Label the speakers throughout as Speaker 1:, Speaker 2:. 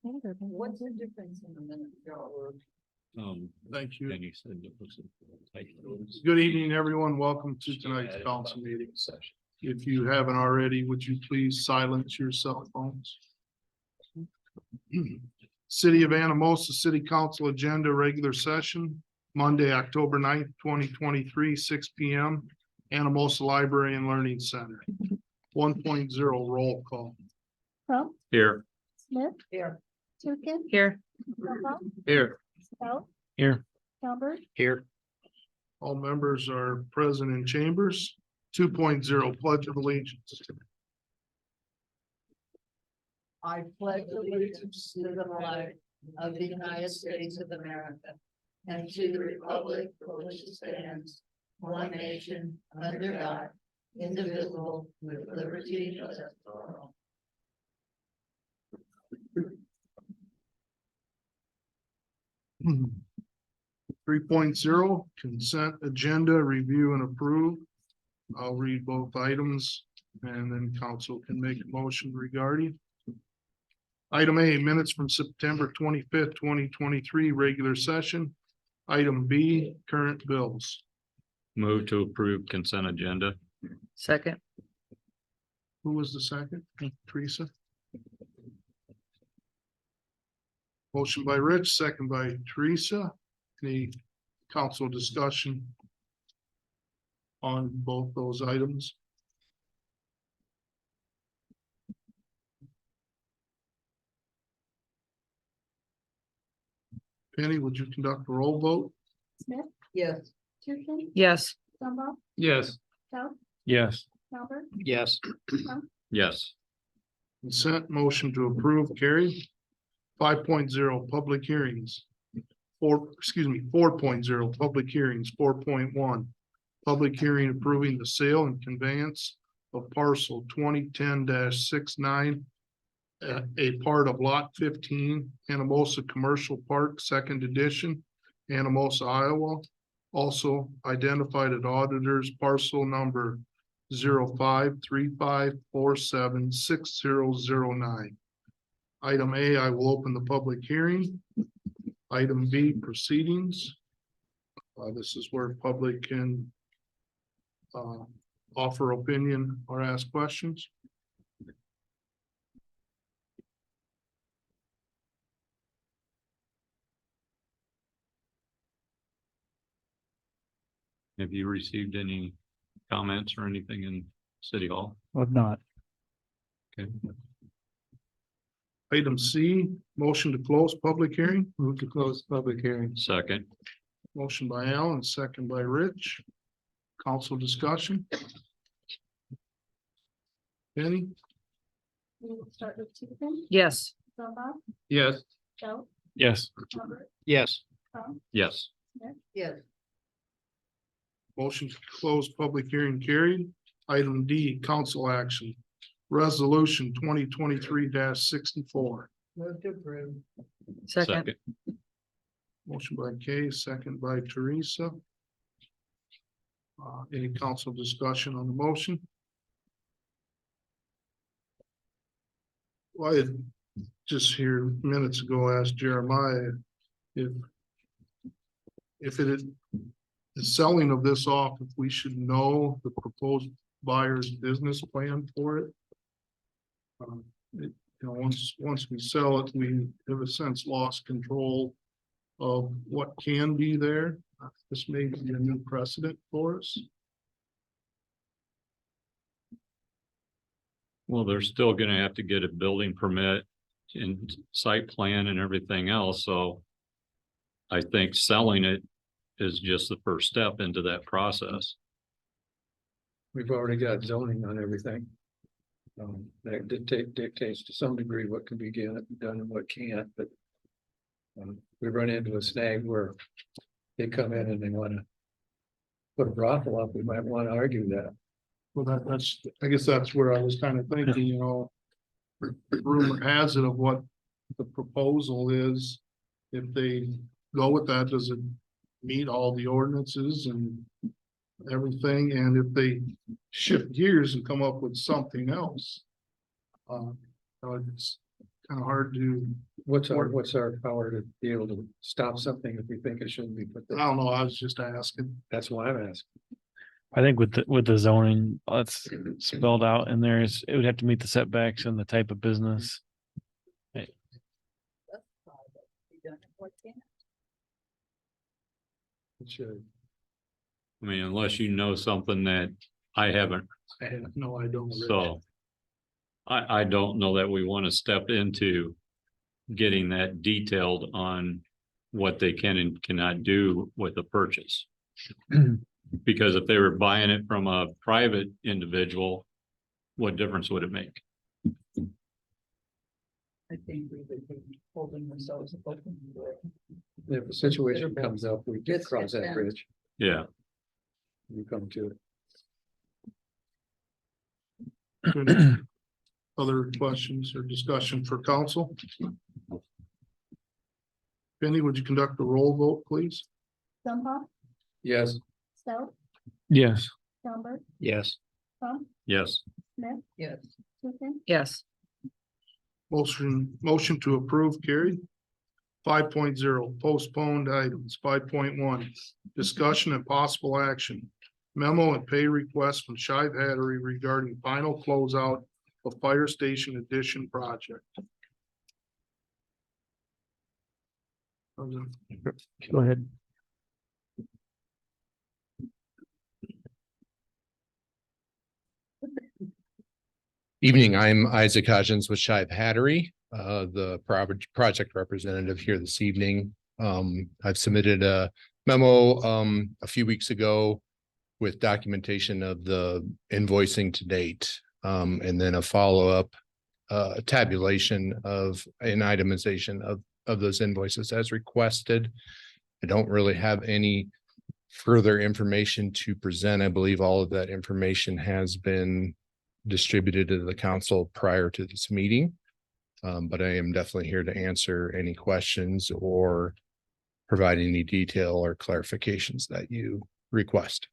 Speaker 1: What's the difference in the minute?
Speaker 2: Thank you.
Speaker 3: And he said it was a tight close.
Speaker 2: Good evening, everyone. Welcome to tonight's council meeting. If you haven't already, would you please silence your cell phones? City of Anamosa City Council Agenda Regular Session, Monday, October 9th, 2023, 6 P M. Anamosa Library and Learning Center. 1.0 roll call.
Speaker 4: Crump,
Speaker 3: Here.
Speaker 4: Smith,
Speaker 1: Here.
Speaker 4: Tukin,
Speaker 1: Here.
Speaker 4: Stumbaugh,
Speaker 3: Here.
Speaker 4: Stout,
Speaker 3: Here.
Speaker 4: Calvert,
Speaker 3: Here.
Speaker 2: All members are present in chambers. 2.0 Pledge of Allegiance.
Speaker 1: I pledge allegiance to the flag of the United States of America and to the republic for which it stands, one nation, under God, indivisible, with liberty and justice for all.
Speaker 2: 3.0 Consent Agenda Review and Approve. I'll read both items and then council can make a motion regarding. Item A, minutes from September 25th, 2023, regular session. Item B, current bills.
Speaker 3: Move to approve consent agenda.
Speaker 1: Second.
Speaker 2: Who was the second? Teresa? Motion by Rich, second by Teresa. Any council discussion on both those items? Penny, would you conduct a roll vote?
Speaker 4: Smith,
Speaker 1: Yes.
Speaker 4: Tukin,
Speaker 1: Yes.
Speaker 4: Stumbaugh,
Speaker 3: Yes.
Speaker 4: Stout,
Speaker 3: Yes.
Speaker 4: Calvert,
Speaker 3: Yes.
Speaker 4: Crump,
Speaker 3: Yes.
Speaker 2: Consent motion to approve carried. 5.0 public hearings. 4.0 public hearings. 4.1 public hearing approving the sale and conveyance of parcel 2010-69. A part of lot 15, Anamosa Commercial Park, second edition, Anamosa, Iowa. Also identified at auditors parcel number 0535476009. Item A, I will open the public hearing. Item B, proceedings. This is where public can offer opinion or ask questions.
Speaker 3: Have you received any comments or anything in City Hall?
Speaker 5: Of not.
Speaker 3: Okay.
Speaker 2: Item C, motion to close public hearing.
Speaker 5: Move to close public hearing.
Speaker 3: Second.
Speaker 2: Motion by Alan, second by Rich. Council discussion. Penny?
Speaker 4: we'll start with Tukin,
Speaker 1: Yes.
Speaker 4: Stumbaugh,
Speaker 3: Yes.
Speaker 4: Stout,
Speaker 3: Yes.
Speaker 4: Calvert,
Speaker 3: Yes.
Speaker 4: Crump,
Speaker 3: Yes.
Speaker 4: Smith,
Speaker 1: Yes.
Speaker 2: Motion to close public hearing carried. Item D, council action. Resolution 2023-64.
Speaker 1: Move to approve.
Speaker 3: Second.
Speaker 2: Motion by Kay, second by Teresa. Any council discussion on the motion? Well, I had just here minutes ago asked Jeremiah if it is the selling of this off, if we should know the proposed buyer's business plan for it. Once we sell it, we have a sense lost control of what can be there. This may be a new precedent for us.
Speaker 3: Well, they're still gonna have to get a building permit and site plan and everything else, so. I think selling it is just the first step into that process.
Speaker 5: We've already got zoning on everything. That dictates to some degree what can be done and what can't, but. We run into a snag where they come in and they wanna put a brothel up, we might wanna argue that.
Speaker 2: Well, I guess that's where I was kind of thinking, rumor has it of what the proposal is. If they go with that, does it meet all the ordinances and everything? And if they shift gears and come up with something else, it's kind of hard to,
Speaker 5: What's our power to be able to stop something if we think it shouldn't be put
Speaker 2: I
Speaker 5: there?
Speaker 2: don't know, I was just asking.
Speaker 5: That's why I'm asking.
Speaker 6: I think with the zoning, that's spelled out in there is, it would have to meet the setbacks and the type of business.
Speaker 1: That's private. You don't know what can.
Speaker 5: It should.
Speaker 3: I mean, unless you know something that I haven't,
Speaker 2: I have no, I don't.
Speaker 3: so. I don't know that we want to step into getting that detailed on what they can and cannot do with the purchase. Because if they were buying it from a private individual, what difference would it make?
Speaker 1: I think we would be holding themselves open.
Speaker 5: If a situation comes up, we can cross that bridge.
Speaker 3: Yeah,
Speaker 5: We come to it.
Speaker 2: Good. Other questions or discussion for council? Penny, would you conduct a roll vote, please?
Speaker 4: Stumpa,
Speaker 5: Yes.
Speaker 4: Stout,
Speaker 6: Yes.
Speaker 4: Stoneberg,
Speaker 5: Yes.
Speaker 4: Trump,
Speaker 3: yes,
Speaker 4: Smith,
Speaker 1: Yes.
Speaker 4: Tukin,
Speaker 1: Yes.
Speaker 2: Motion to approve carried. 5.0 postponed items. 5.1 discussion and possible action. Memo and pay request from Shive Hattery regarding final closeout of fire station addition project.
Speaker 6: Go ahead.
Speaker 7: Evening, I'm Isaac Hodgins with Shive Hattery, the project representative here this evening. I've submitted a memo a few weeks ago with documentation of the invoicing to date, and then a follow-up tabulation of an itemization of those invoices as requested. I don't really have any further information to present. I believe all of that information has been distributed to the council prior to this meeting. But I am definitely here to answer any questions or provide any detail or clarifications that you request.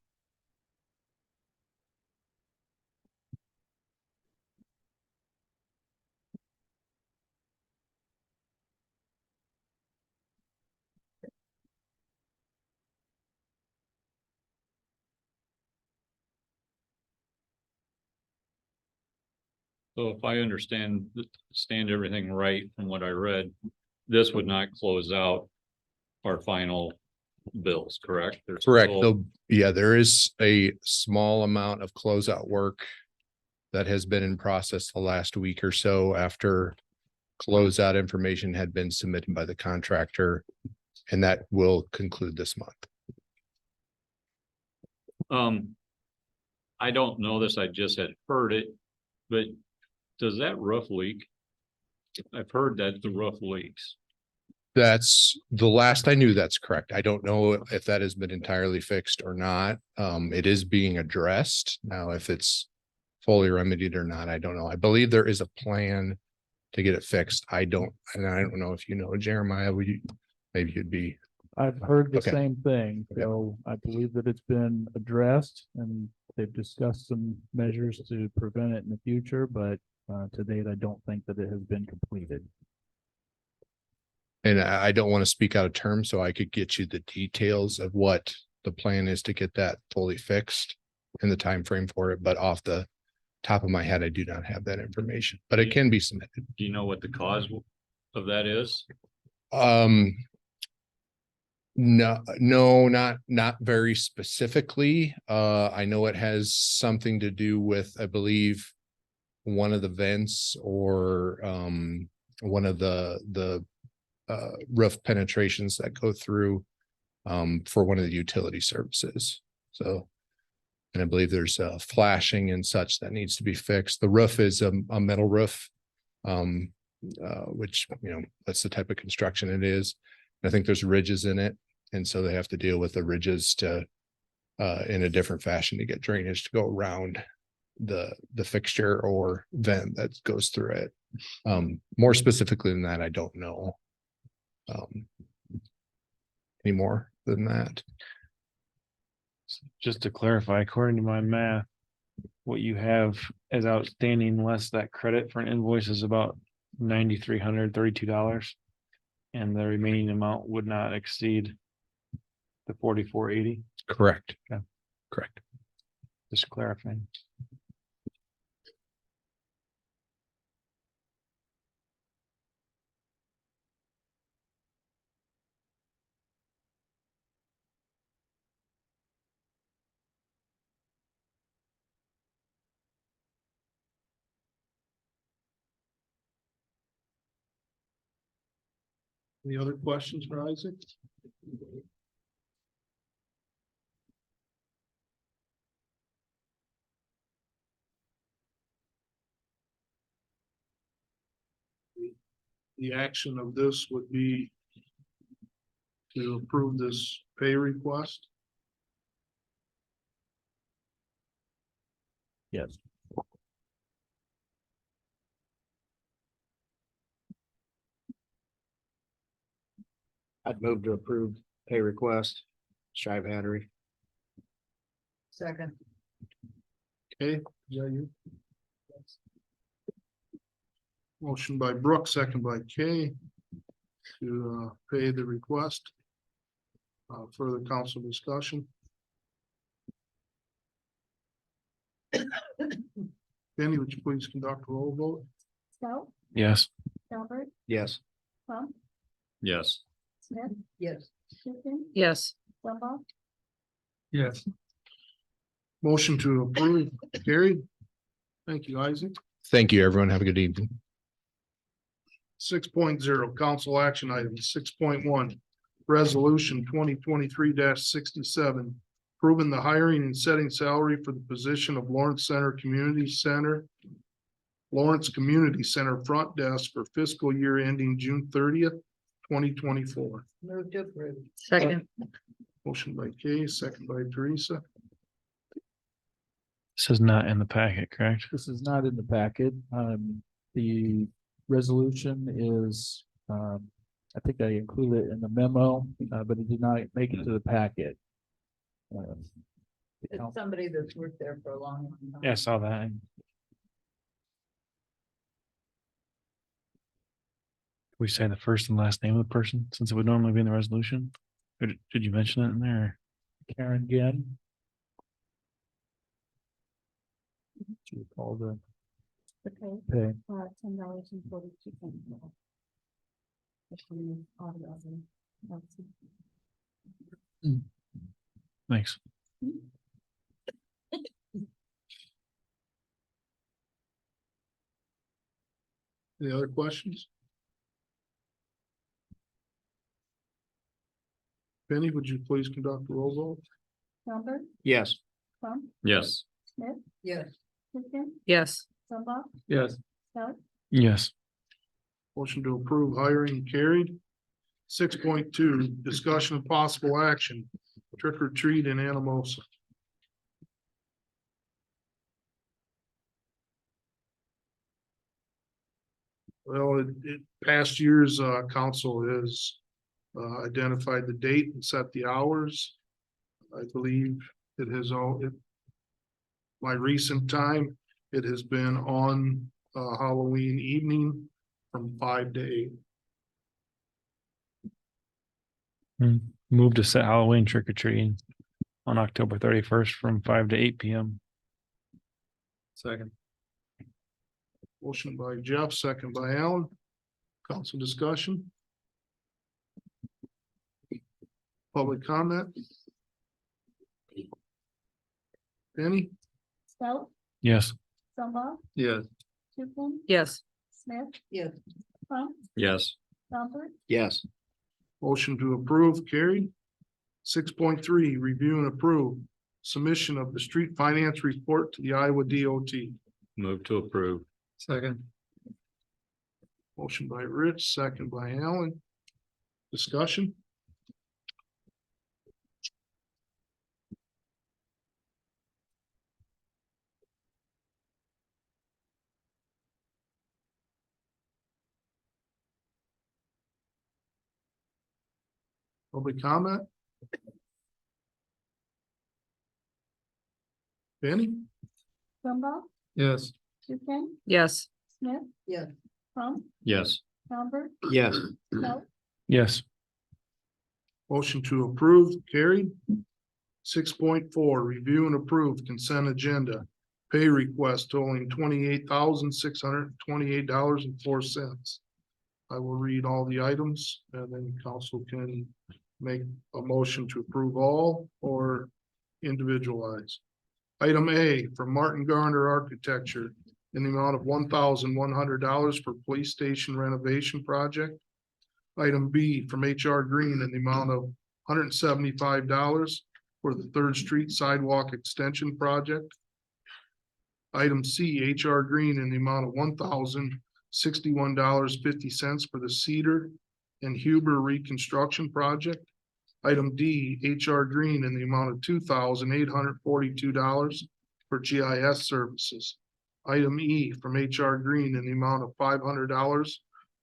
Speaker 3: so if I understand everything right from what I read, this would not close out our final bills, correct? There's
Speaker 7: Correct.
Speaker 3: still-
Speaker 7: Yeah, there is a small amount of closeout work that has been in process the last week or so after closeout information had been submitted by the contractor, and that will conclude this month.
Speaker 3: I don't know this, I just had heard it, but does that roof leak? I've heard that the roof leaks.
Speaker 7: That's the last I knew. That's correct. I don't know if that has been entirely fixed or not. It is being addressed now. If it's fully remedied or not, I don't know. I believe there is a plan to get it fixed. I don't know if you know, Jeremiah, maybe you'd be.
Speaker 6: I've heard the
Speaker 7: Okay.
Speaker 6: same thing,
Speaker 7: Okay.
Speaker 6: so I believe that it's been addressed and they've discussed some measures to prevent it in the future, but to date, I don't think that it has been completed.
Speaker 7: And I don't want to speak out of term, so I could get you the details of what the plan is to get that fully fixed and the time frame for it, but off the top of my head, I do not have that information, but it can be submitted.
Speaker 3: Do you know what the cause of that is?
Speaker 7: No, not very specifically. I know it has something to do with, I believe, one of the vents or one of the roof penetrations that go through for one of the utility services. So, and I believe there's flashing and such that needs to be fixed. The roof is a metal roof, which, that's the type of construction it is. I think there's ridges in it. And so they have to deal with the ridges to in a different fashion to get drainage to go around the fixture or vent that goes through it. More specifically than that, I don't know. Any more than that?
Speaker 6: Just to clarify, according to my math, what you have as outstanding less that credit for an invoice is about
Speaker 8: $9,332. And the remaining amount would not exceed the 4480,
Speaker 7: Correct.
Speaker 8: Okay.
Speaker 7: Correct.
Speaker 8: just clarifying.
Speaker 2: Any other questions for Isaac? The action of this would be to approve this pay request.
Speaker 6: Yes.
Speaker 9: I'd move to approve pay request, Shive Hattery.
Speaker 1: Second.
Speaker 2: Okay, is that you? Motion by Brooke, second by Kay to pay the request. Further council discussion. Penny, would you please conduct a roll vote?
Speaker 4: Stout,
Speaker 8: Yes.
Speaker 4: Albert,
Speaker 9: Yes.
Speaker 4: Crump,
Speaker 3: Yes.
Speaker 4: Smith,
Speaker 1: Yes.
Speaker 4: Tukin,
Speaker 1: Yes.
Speaker 4: Zumba,
Speaker 5: Yes.
Speaker 2: Motion to approve carried. Thank you, Isaac.
Speaker 7: Thank you, everyone. Have a good evening.
Speaker 2: 6.0 council action items. 6.1 resolution 2023-67. Approving the hiring and setting salary for the position of Lawrence Community Center front desk for fiscal year ending June 30th, 2024.
Speaker 1: Move to approve. Second.
Speaker 2: Motion by Kay, second by Teresa.
Speaker 8: This is not in the packet, correct?
Speaker 6: This is not in the packet. The resolution is, I think I included it in the memo, but it did not make it to the packet.
Speaker 1: It's somebody that's worked there for a long time.
Speaker 8: Yeah, I saw that. We say the first and last name of the person, since it would normally be in the resolution? Or did you mention it in there?
Speaker 6: Karen Gann. Do you call the
Speaker 4: okay,
Speaker 6: pay?
Speaker 4: $10.42.
Speaker 8: Thanks.
Speaker 2: Any other questions? Penny, would you please conduct the roll vote?
Speaker 4: Albert,
Speaker 9: Yes.
Speaker 4: Crump,
Speaker 3: Yes.
Speaker 4: Smith,
Speaker 1: Yes.
Speaker 4: Tukin,
Speaker 1: Yes.
Speaker 4: Zumba,
Speaker 5: Yes.
Speaker 4: Stout,
Speaker 8: Yes.
Speaker 2: Motion to approve hiring carried. 6.2 discussion of possible action, trick or treat in Anamosa. Well, past years, council has identified the date and set the hours. I believe it has my recent time, it has been on Halloween evening from 5 to 8.
Speaker 8: Move to set Halloween trick or treating on October 31st from 5 to 8 p.m.
Speaker 5: Second.
Speaker 2: Motion by Jeff, second by Alan. Council discussion. Public comment. Penny?
Speaker 4: Stout,
Speaker 8: Yes.
Speaker 4: Zumba,
Speaker 5: Yes.
Speaker 4: Tukin,
Speaker 1: Yes.
Speaker 4: Smith,
Speaker 1: Yes.
Speaker 4: Crump,
Speaker 3: Yes.
Speaker 4: Albert,
Speaker 9: Yes.
Speaker 2: Motion to approve carried. 6.3 review and approve submission of the street finance report to the Iowa DOT.
Speaker 3: Move to approve.
Speaker 5: Second.
Speaker 2: Motion by Rich, second by Alan. Discussion. Public comment. Benny?
Speaker 4: Zumba,
Speaker 5: Yes.
Speaker 4: Tukin,
Speaker 1: Yes.
Speaker 4: Smith,
Speaker 1: Yes.
Speaker 4: Crump,
Speaker 3: Yes.
Speaker 4: Bamber,
Speaker 9: Yes.
Speaker 4: Stout,
Speaker 8: Yes.
Speaker 2: Motion to approve carried. 6.4, review and approve consent agenda. Pay request totaling $28,628.04. I will read all the items and then council can make a motion to approve all or individualize. Item A from Martin Garner Architecture in the amount of $1,100 for police station renovation project. Item B from HR Green in the amount of $175 for the Third Street Sidewalk Extension Project. Item C, HR Green in the amount of $1,061.50 for the Cedar and Huber Reconstruction Project. Item D, HR Green in the amount of $2,842 for GIS services. Item E from HR Green in the amount of $500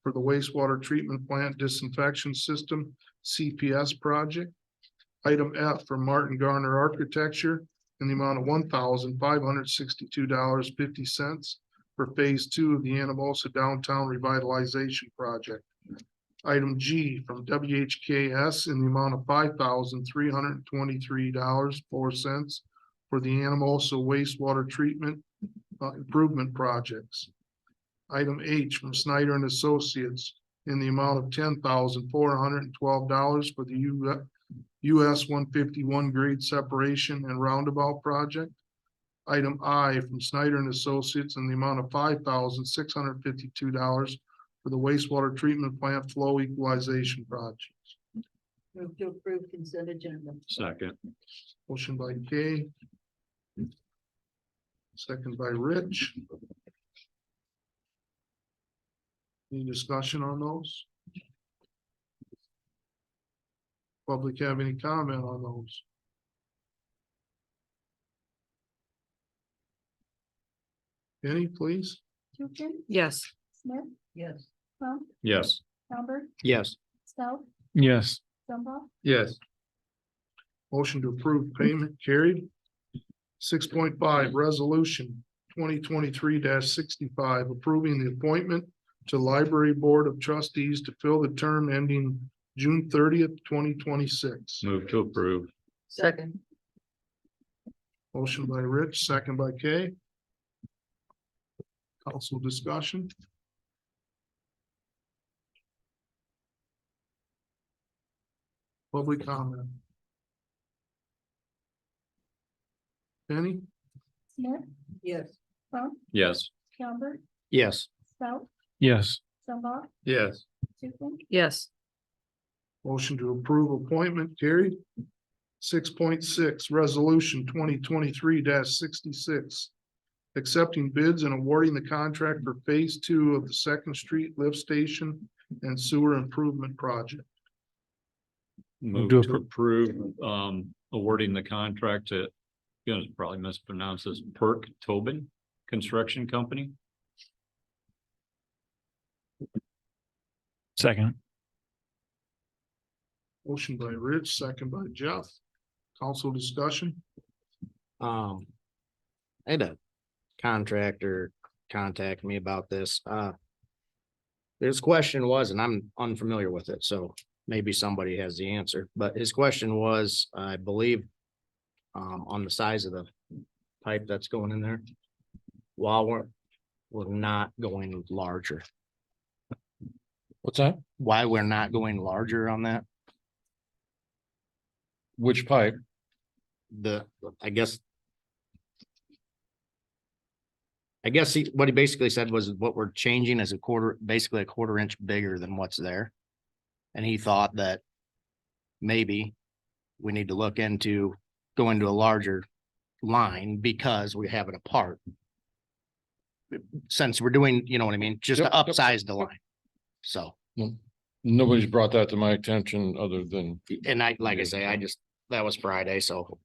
Speaker 2: for the wastewater treatment plant disinfection system CPS project. Item F from Martin Garner Architecture in the amount of $1,562.50 for phase 2 of the Anamosa Downtown Revitalization Project. Item G from WHKS in the amount of $5,323.04 for the Anamosa wastewater treatment improvement projects. Item H from Snyder and Associates in the amount of $10,412 for the US 151 grade separation and roundabout project. Item I from Snyder and Associates in the amount of $5,652 for the wastewater treatment plant flow equalization projects.
Speaker 1: Move to approve consent agenda.
Speaker 3: Second.
Speaker 2: Motion by Kay. Second by Rich. Any discussion on those? Public have any comment on those? Any, please?
Speaker 4: Tukin,
Speaker 1: Yes.
Speaker 4: Smith,
Speaker 1: Yes.
Speaker 4: Crump,
Speaker 3: Yes.
Speaker 4: Bamber,
Speaker 9: Yes.
Speaker 4: Stout,
Speaker 8: Yes.
Speaker 4: Zumba,
Speaker 5: Yes.
Speaker 2: Motion to approve payment carried. 6.5, resolution 2023-65, approving the appointment to Library Board of Trustees to fill the term ending June 30th, 2026.
Speaker 3: Move to approve.
Speaker 1: Second.
Speaker 2: Motion by Rich, second by Kay. Council discussion. Public comment. Penny?
Speaker 4: Smith,
Speaker 1: Yes.
Speaker 4: Crump,
Speaker 3: Yes.
Speaker 4: Bamber,
Speaker 9: Yes.
Speaker 4: Stout,
Speaker 8: Yes.
Speaker 4: Zumba,
Speaker 5: Yes.
Speaker 4: Tukin,
Speaker 1: Yes.
Speaker 2: Motion to approve appointment carried. 6.6, resolution 2023-66. Accepting bids and awarding the contract for phase 2 of the Second Street Lift Station and Sewer Improvement Project.
Speaker 3: Move
Speaker 8: to
Speaker 3: to approve, awarding the contract to, gonna probably mispronounce this, Perk Tobin Construction Company.
Speaker 8: Second.
Speaker 2: Motion by Rich, second by Jeff. Council discussion.
Speaker 9: I had a contractor contact me about this. His question was, and I'm unfamiliar with it, so maybe somebody has the answer, but his question was, I believe, on the size of the pipe that's going in there. While we're not going larger.
Speaker 10: What's that?
Speaker 9: Why we're not going larger on that?
Speaker 10: Which pipe?
Speaker 9: I guess what he basically said was what we're changing is basically a quarter inch bigger than what's there. And he thought that maybe we need to look into going to a larger line because we have it apart. Since we're doing, you know what I mean, just to
Speaker 10: Yep, yep,
Speaker 9: upsize the line. So,
Speaker 10: Nobody's brought that to my attention other than,
Speaker 9: and like I say, that was Friday, so.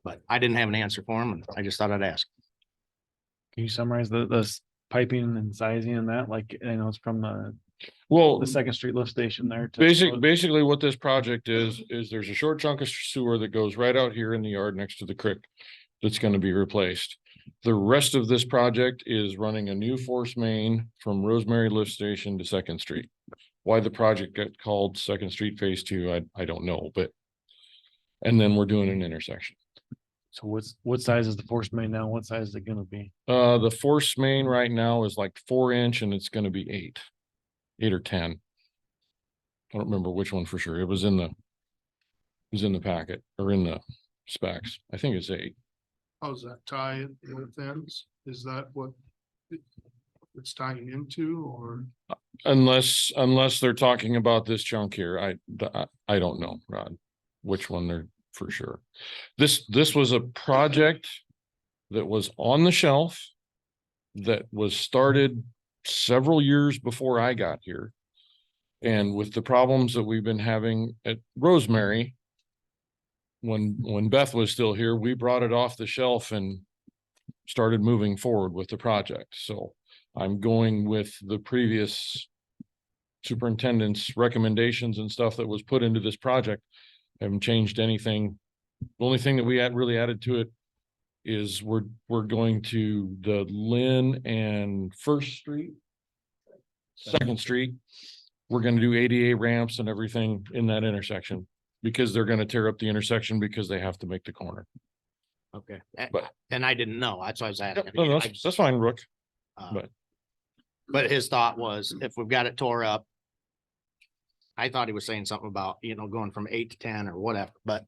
Speaker 9: But I didn't have an answer for him and I just thought I'd ask.
Speaker 8: Can you summarize the piping and sizing and that? Like, I know it's from
Speaker 10: well,
Speaker 8: the Second Street lift station there. to-
Speaker 10: basically what this project is there's a short chunk of sewer that goes right out here in the yard next to the creek that's gonna be replaced. The rest of this project is running a new force main from Rosemary Lift Station to Second Street. Why the project got called Second Street Phase 2, I don't know, but. And then we're doing an intersection.
Speaker 8: So what size is the force main now? What size is it gonna be?
Speaker 10: The force main right now is like 4 inch and it's gonna be 8 or 10. I don't remember which one for sure. It was in the packet or in the specs. I think it's 8.
Speaker 2: How's that tie at both ends? Is that what it's tying into, or?
Speaker 10: Unless they're talking about this chunk here. I don't know, Rod, which one they're for sure. This was a project that was on the shelf that was started several years before I got here. And with the problems that we've been having at Rosemary, when Beth was still here, we brought it off the shelf and started moving forward with the project. So I'm going with the previous superintendent's recommendations and stuff that was put into this project. Haven't changed anything. The only thing that we really added to it is we're going to the Lynn and First Street, Second Street. We're going to do ADA ramps and everything in that intersection because they're going to tear up the intersection because they have to make the corner.
Speaker 9: Okay,
Speaker 10: But-
Speaker 9: and I didn't know. That's why I was asking.
Speaker 10: No,
Speaker 9: I
Speaker 10: that's fine, Rook.
Speaker 9: uh, But his thought was, if we've got it tore up. I thought he was saying something about, going from 8 to 10 or whatever, but.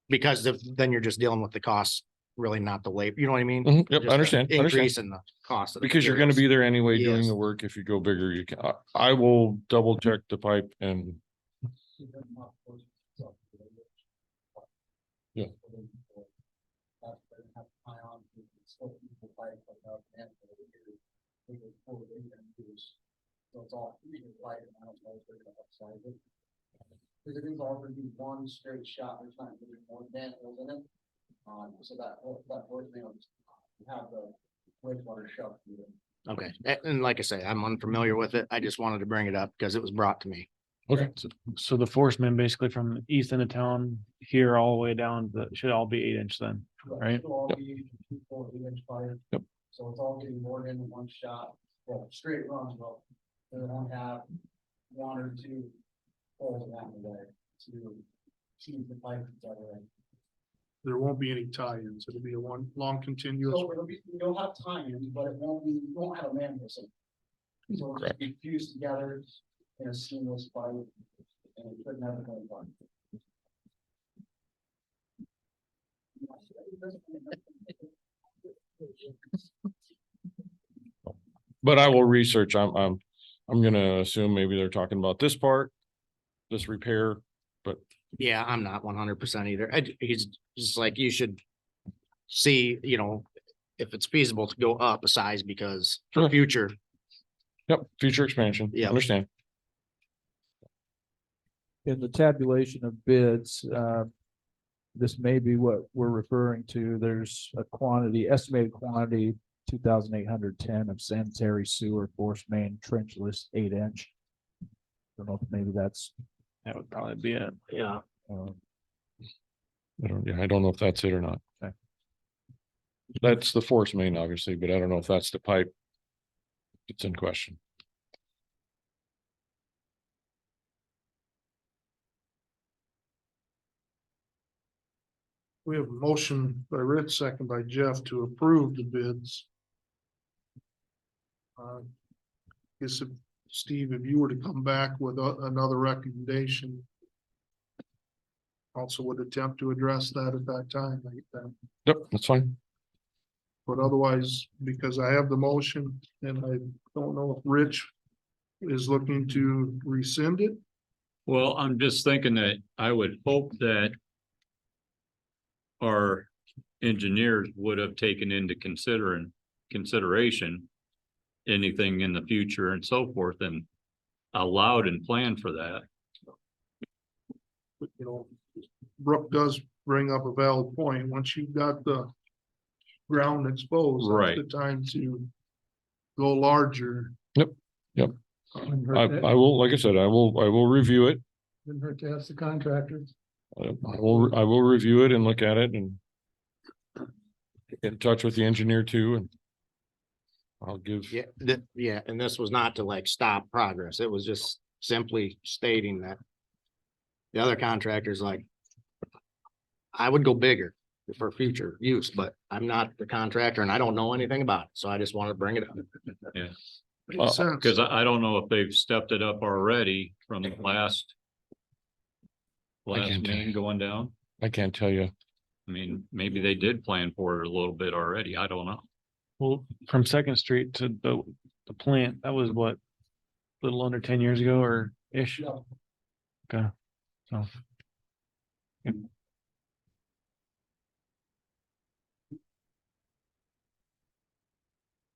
Speaker 9: Because then you're just dealing with the costs, really not the labor, you know what I mean?
Speaker 10: Yep,
Speaker 9: Just
Speaker 10: I
Speaker 9: the
Speaker 10: understand.
Speaker 9: Increase in the cost. of the
Speaker 10: Because you're gonna
Speaker 9: materials.
Speaker 10: be there anyway doing
Speaker 9: Yes.
Speaker 10: the work. If you go bigger, you can, I will double check the pipe and. Yeah.
Speaker 11: So it's all light and I don't know if they're gonna upsize it. Because it is already one straight shot, there's not really more manholes in it. So that fourth man will just have the wastewater shoved through it.
Speaker 9: Okay, and like I say, I'm unfamiliar with it. I just wanted to bring it up because it was brought to me.
Speaker 10: Okay,
Speaker 8: So the force main basically from the east end of town here all the way down, should all be 8 inch then, right?
Speaker 11: It'll all be 2.8 inch pipe.
Speaker 10: Yep.
Speaker 11: So it's all getting bored in one shot, well, straight runs, well, they don't have one or two holes along the way to keep the pipe together.
Speaker 2: There won't be any tie-ins. It'll be a one long continuous.
Speaker 11: So you'll have tie-ins, but it won't be, you won't have a man missing. So it'll just be fused together in a seamless pipe. And it could never go wrong.
Speaker 10: but I will research. I'm gonna assume maybe they're talking about this part, this repair, but
Speaker 9: Yeah, I'm not 100% either. He's just like, you should see, if it's feasible to go up a size because for
Speaker 10: Sure.
Speaker 9: future,
Speaker 10: yep, future expansion.
Speaker 9: Yeah.
Speaker 10: Understand.
Speaker 6: In the tabulation of bids, this may be what we're referring to. There's a estimated quantity, 2,810 of sanitary sewer force main trenchless 8 inch. Don't know if maybe that's,
Speaker 8: That would probably be it.
Speaker 9: yeah.
Speaker 10: I don't know if that's it or not.
Speaker 6: Okay.
Speaker 10: That's the force main, obviously, but I don't know if that's the pipe. It's in question.
Speaker 2: We have a motion by Rich, second by Jeff to approve the bids. Guess if, Steve, if you were to come back with another recommendation. Also would attempt to address that at that time, like that.
Speaker 10: Yep, that's fine.
Speaker 2: But otherwise, because I have the motion and I don't know if Rich is looking to rescind it.
Speaker 3: Well, I'm just thinking that I would hope that our engineers would have taken into consideration anything in the future and so forth and allowed and planned for that.
Speaker 2: But, Brooke does bring up a valid point. Once you've got the ground exposed,
Speaker 3: Right.
Speaker 2: that's the time to go larger.
Speaker 10: Yep. I will, like I said, I will review it.
Speaker 11: Didn't hurt to ask the contractors.
Speaker 10: I will review it and look at it and Get in touch with the engineer too and. I'll give,
Speaker 9: Yeah, yeah, and this was not to like stop progress. It was just simply stating that. The other contractors like. I would go bigger for future use, but I'm not the contractor and I don't know anything about it, so I just wanted to bring it up.
Speaker 2: Makes sense.
Speaker 3: Because I don't know if they've stepped it up already from the last. Last
Speaker 10: can't tell
Speaker 3: main
Speaker 10: you.
Speaker 3: going down.
Speaker 10: I can't tell you.
Speaker 3: I mean, maybe they did plan for it a little bit already. I don't know.
Speaker 8: Well, from Second Street to the plant, that was what? A little under 10 years ago or ish. Okay. So.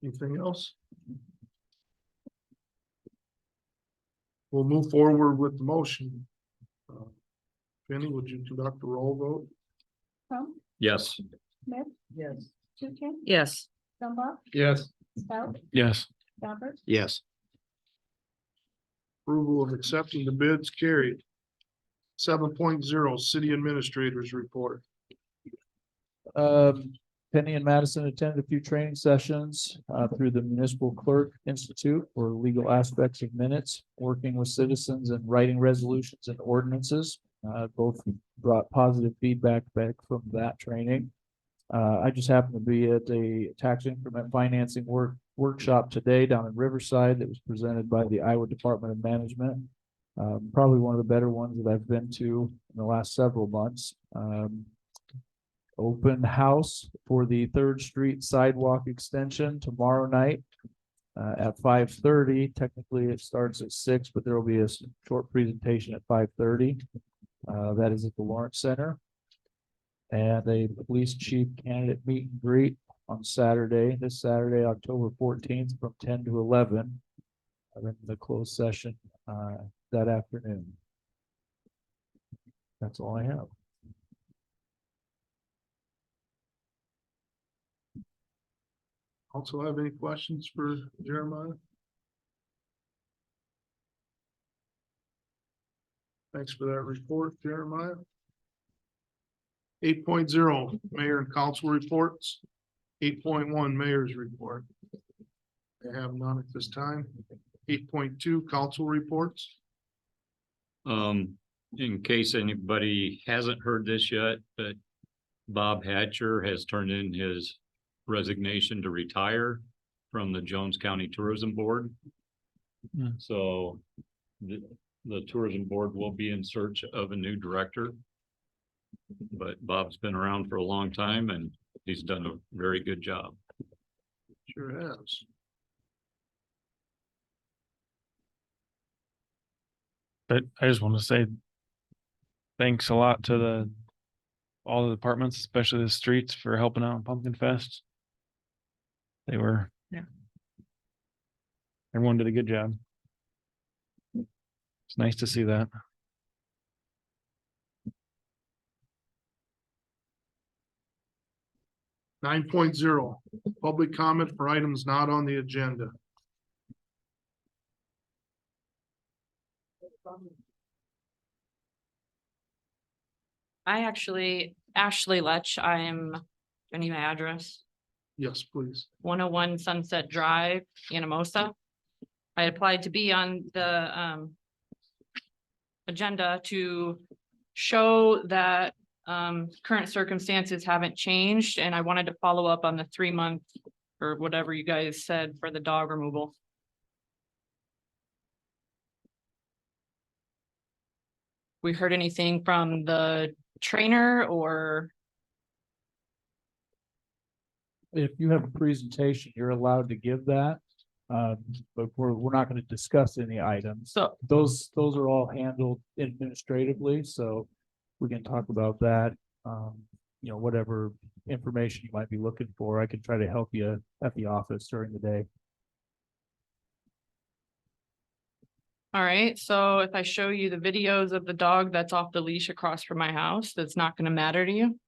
Speaker 2: Anything else? We'll move forward with the motion. Penny, would you conduct a roll vote?
Speaker 4: Trump,
Speaker 3: Yes.
Speaker 4: Smith,
Speaker 1: Yes.
Speaker 4: Tukin,
Speaker 1: Yes.
Speaker 4: Zumba,
Speaker 5: Yes.
Speaker 4: Stout,
Speaker 8: Yes.
Speaker 4: Roberts,
Speaker 9: Yes,
Speaker 2: Approval of accepting the bids carried. 7.0 City Administrators Report.
Speaker 6: Penny and Madison attended a few training sessions through the Municipal Clerk Institute for legal aspects of minutes, working with citizens and writing resolutions and ordinances. Both brought positive feedback back from that training. I just happened to be at a tax increment financing workshop today down in Riverside that was presented by the Iowa Department of Management. Probably one of the better ones that I've been to in the last several months. Open house for the 3rd Street sidewalk extension tomorrow night at 5:30. Technically, it starts at 6, but there will be a short presentation at 5:30. That is at the Lawrence Center. And a police chief candidate meet and greet on Saturday, this Saturday, October 14th from 10 to 11. In the closed session that afternoon. That's all I have.
Speaker 2: Also have any questions for Jeremiah? Thanks for that report, Jeremiah. 8.0 Mayor and Council reports. 8.1 Mayor's report. I have none at this time. 8.2 Council reports.
Speaker 3: In case anybody hasn't heard this yet, but Bob Hatcher has turned in his resignation to retire from the Jones County Tourism Board. So the tourism board will be in search of a new director. But Bob's been around for a long time and he's done a very good job.
Speaker 2: Sure has.
Speaker 8: But I just want to say thanks a lot to all the departments, especially the streets, for helping out in Pumpkin Fest. Everyone did a good job. It's nice to see that.
Speaker 2: Nine point zero, public comment for items not on the agenda.
Speaker 12: Ashley Letch, I need my address,
Speaker 2: Yes, please.
Speaker 12: 101 Sunset Drive, Anamosa. I applied to be on the agenda to show that current circumstances haven't changed, and I wanted to follow up on the 3-month or whatever you guys said for the dog removal. We heard anything from the trainer or?
Speaker 6: If you have a presentation, you're allowed to give that. But we're not going to discuss any items.
Speaker 12: So
Speaker 6: Those are all handled administratively, so we can talk about that. Whatever information you might be looking for, I can try to help you at the office during the day.
Speaker 12: all right, so if I show you the videos of the dog that's off the leash across from my house, that's not gonna matter to you?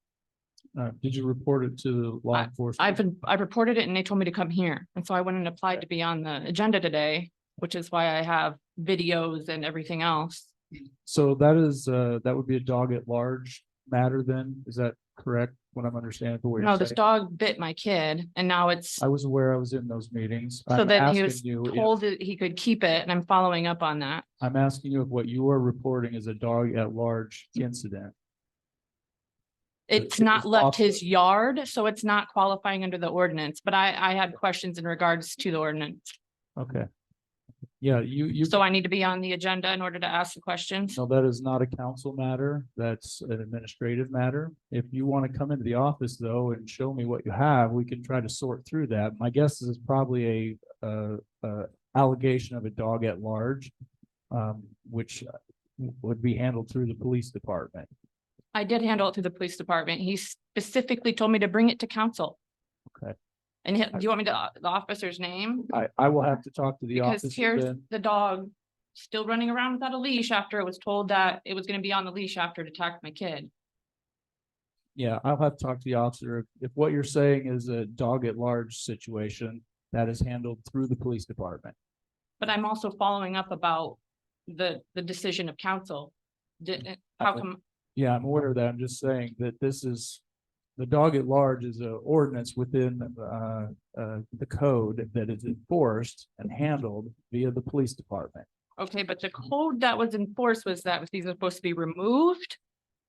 Speaker 6: Did you report it to the law enforcement?
Speaker 12: I've reported it and they told me to come here, and so I went and applied to be on the agenda today, which is why I have videos and everything else.
Speaker 6: So that would be a dog at large matter then, is that correct? what I'm understanding for what
Speaker 12: No,
Speaker 6: you're
Speaker 12: this
Speaker 6: saying.
Speaker 12: dog bit my kid and now it's,
Speaker 6: I was aware I was in those meetings.
Speaker 12: so
Speaker 6: I'm
Speaker 12: then he
Speaker 6: asking
Speaker 12: was
Speaker 6: you,
Speaker 12: told that he could keep it and I'm following up on that.
Speaker 6: I'm asking you if what you are reporting is a dog at large incident.
Speaker 12: It's
Speaker 6: it
Speaker 12: not
Speaker 6: was
Speaker 12: left his
Speaker 6: off-
Speaker 12: yard, so it's not qualifying under the ordinance, but I had questions in regards to the ordinance.
Speaker 6: Okay. Yeah, you,
Speaker 12: So I need to be on the agenda in order to ask the questions.
Speaker 6: no, that is not a council matter. That's an administrative matter. If you want to come into the office though and show me what you have, we can try to sort through that. My guess is it's probably a allegation of a dog at large, which would be handled through the police department.
Speaker 12: I did handle it through the police department. He specifically told me to bring it to council.
Speaker 6: Okay.
Speaker 12: And do you want me to, the officer's name?
Speaker 6: I will have to talk to the
Speaker 12: Because
Speaker 6: officer
Speaker 12: here's
Speaker 6: then.
Speaker 12: the dog still running around without a leash after it was told that it was gonna be on the leash after it attacked my kid.
Speaker 6: Yeah, I'll have to talk to the officer. If what you're saying is a dog at large situation, that is handled through the police department.
Speaker 12: But I'm also following up about the decision of council. How come,
Speaker 6: Yeah, I'm aware of that. I'm just saying that this is, the dog at large is an ordinance within the code that is enforced and handled via the police department.
Speaker 12: okay, but the code that was enforced was that these are supposed to be removed.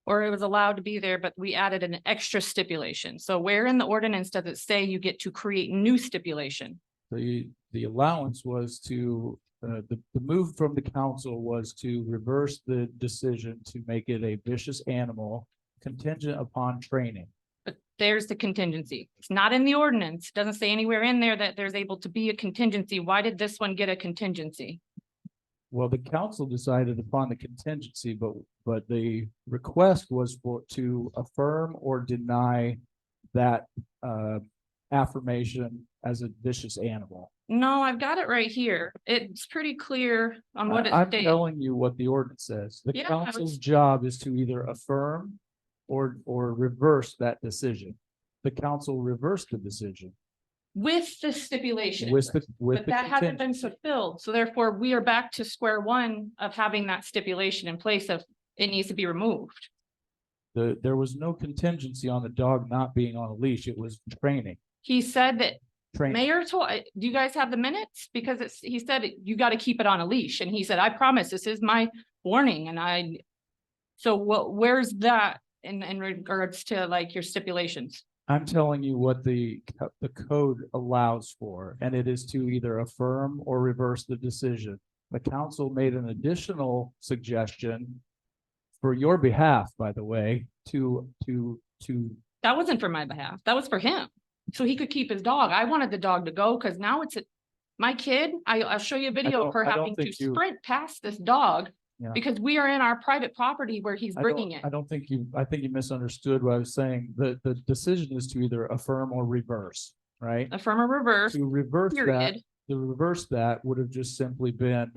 Speaker 12: Or it was allowed to be there, but we added an extra stipulation. So where in the ordinance does it say you get to create new stipulation?
Speaker 6: The allowance was to, the move from the council was to reverse the decision to make it a vicious animal contingent upon training.
Speaker 12: But there's the contingency. It's not in the ordinance. It doesn't say anywhere in there that there's able to be a contingency. Why did this one get a contingency?
Speaker 6: Well, the council decided upon the contingency, but the request was to affirm or deny that affirmation as a vicious animal.
Speaker 12: No, I've got it right here. It's pretty clear on what it
Speaker 6: I'm
Speaker 12: states.
Speaker 6: telling you what the ordinance says. The
Speaker 12: Yeah, I was-
Speaker 6: council's job is to either affirm or reverse that decision. The council reversed the decision
Speaker 12: With the stipulation.
Speaker 6: with
Speaker 12: But
Speaker 6: the
Speaker 12: that hasn't been
Speaker 6: contingency.
Speaker 12: fulfilled. So therefore, we are back to square one of having that stipulation in place of it needs to be removed.
Speaker 6: There was no contingency on the dog not being on a leash. It was training.
Speaker 12: He said that
Speaker 6: Training.
Speaker 12: Mayor told, do you guys have the minutes? Because he said, you got to keep it on a leash. And he said, I promise, this is my warning. And so where's that in regards to like your stipulations?
Speaker 6: I'm telling you what the code allows for, and it is to either affirm or reverse the decision. The council made an additional suggestion for your behalf, by the way, to
Speaker 12: That wasn't for my behalf. That was for him. So he could keep his dog. I wanted the dog to go because now it's my kid. I'll show you a video of her
Speaker 6: I don't
Speaker 12: having to
Speaker 6: think you-
Speaker 12: sprint past this dog
Speaker 6: Yeah.
Speaker 12: because we are in our private property where he's bringing it.
Speaker 6: I don't think I think you misunderstood what I was saying. The decision is to either affirm or reverse, right?
Speaker 12: Affirm or reverse,
Speaker 6: To reverse that,
Speaker 12: period.
Speaker 6: to reverse that would have just simply been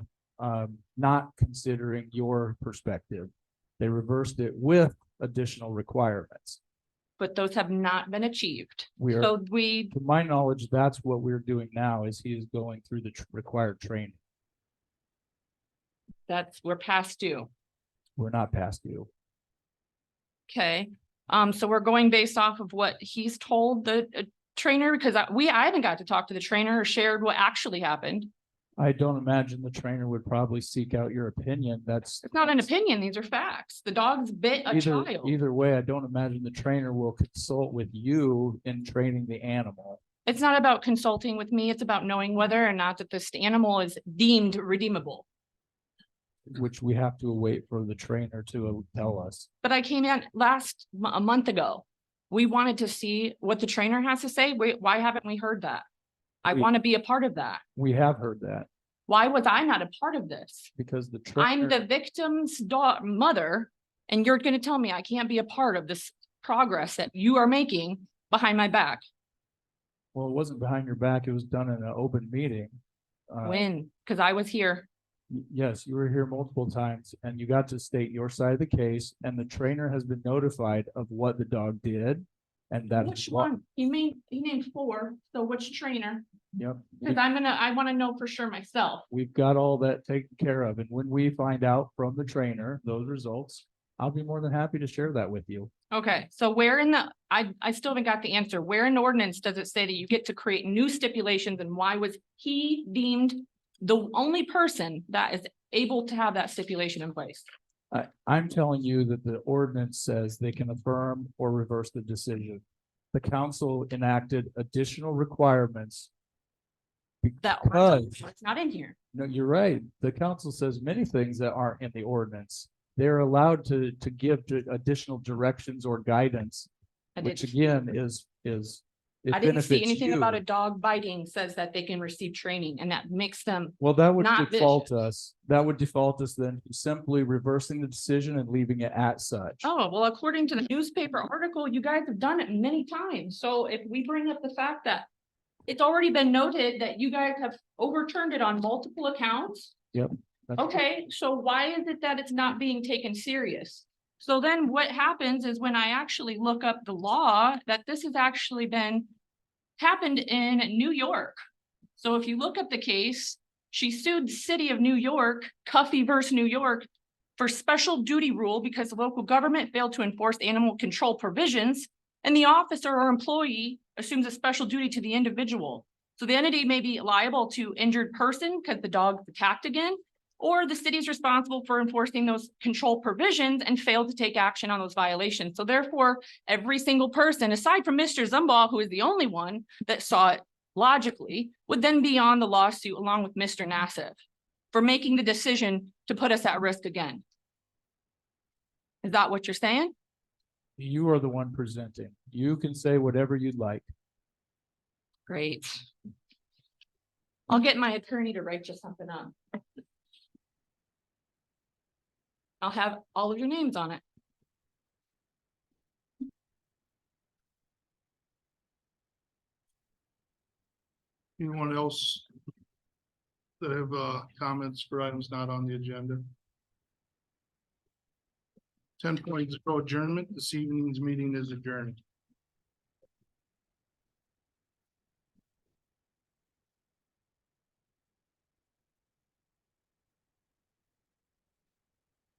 Speaker 6: not considering your perspective. They reversed it with additional requirements.
Speaker 12: But those have not been achieved.
Speaker 6: We are,
Speaker 12: So
Speaker 6: to my knowledge, that's what we're doing now is he is going through the required training.
Speaker 12: we're past due.
Speaker 6: We're not past you.
Speaker 12: Okay, so we're going based off of what he's told the trainer, because I haven't got to talk to the trainer or shared what actually happened.
Speaker 6: I don't imagine the trainer would probably seek out your opinion. That's
Speaker 12: It's not an opinion, these are facts. The dog's bit a child.
Speaker 6: either way, I don't imagine the trainer will consult with you in training the animal.
Speaker 12: It's not about consulting with me, it's about knowing whether or not that this animal is deemed redeemable.
Speaker 6: Which we have to wait for the trainer to tell us.
Speaker 12: But I came in a month ago. We wanted to see what the trainer has to say. Why haven't we heard that? I want to be a part of that.
Speaker 6: We have heard that
Speaker 12: Why was I not a part of this?
Speaker 6: because the
Speaker 12: I'm
Speaker 6: trainer,
Speaker 12: the victim's mother, and you're gonna tell me I can't be a part of this progress that you are making behind my back.
Speaker 6: well, it wasn't behind your back. It was done in an open meeting.
Speaker 12: When? Because I was here.
Speaker 6: Yes, you were here multiple times and you got to state your side of the case and the trainer has been notified of what the dog did. And that.
Speaker 12: Which one? He named 4, so which trainer?
Speaker 6: Yep.
Speaker 12: Because I want to know for sure myself.
Speaker 6: We've got all that taken care of. And when we find out from the trainer, those results, I'll be more than happy to share that with you.
Speaker 12: Okay, so where in the, I still haven't got the answer. Where in the ordinance does it say that you get to create new stipulations and why was he deemed the only person that is able to have that stipulation in place?
Speaker 6: I'm telling you that the ordinance says they can affirm or reverse the decision. The council enacted additional requirements.
Speaker 12: That
Speaker 6: Because,
Speaker 12: it's not in here.
Speaker 6: no, you're right. The council says many things that aren't in the ordinance. They're allowed to give additional directions or guidance,
Speaker 12: I
Speaker 6: which
Speaker 12: didn't,
Speaker 6: again is. It
Speaker 12: I didn't see
Speaker 6: benefits
Speaker 12: anything about
Speaker 6: you.
Speaker 12: a dog biting says that they can receive training and that makes them,
Speaker 6: Well, that would
Speaker 12: not
Speaker 6: default us. That would default us then to simply reversing the decision and leaving it at such.
Speaker 12: oh, well, according to the newspaper article, you guys have done it many times. So if we bring up the fact that it's already been noted that you guys have overturned it on multiple accounts.
Speaker 6: Yep. That's-
Speaker 12: Okay, so why is it that it's not being taken serious? So then what happens is when I actually look up the law, that this has actually happened in New York. So if you look up the case, she sued the city of New York, Cuffey versus New York, for special duty rule because the local government failed to enforce animal control provisions, and the officer or employee assumes a special duty to the individual. So the entity may be liable to injured person because the dog attacked again, or the city is responsible for enforcing those control provisions and failed to take action on those violations. So therefore, every single person, aside from Mr. Zumball, who is the only one that saw it logically, would then be on the lawsuit along with Mr. Nassif for making the decision to put us at risk again. Is that what you're saying?
Speaker 6: You are the one presenting. You can say whatever you'd like.
Speaker 12: Great. I'll get my attorney to write you something up. I'll have all of your names on it.
Speaker 2: Anyone else that have comments for items not on the agenda? 10.0 adjournment. This evening's meeting is adjourned.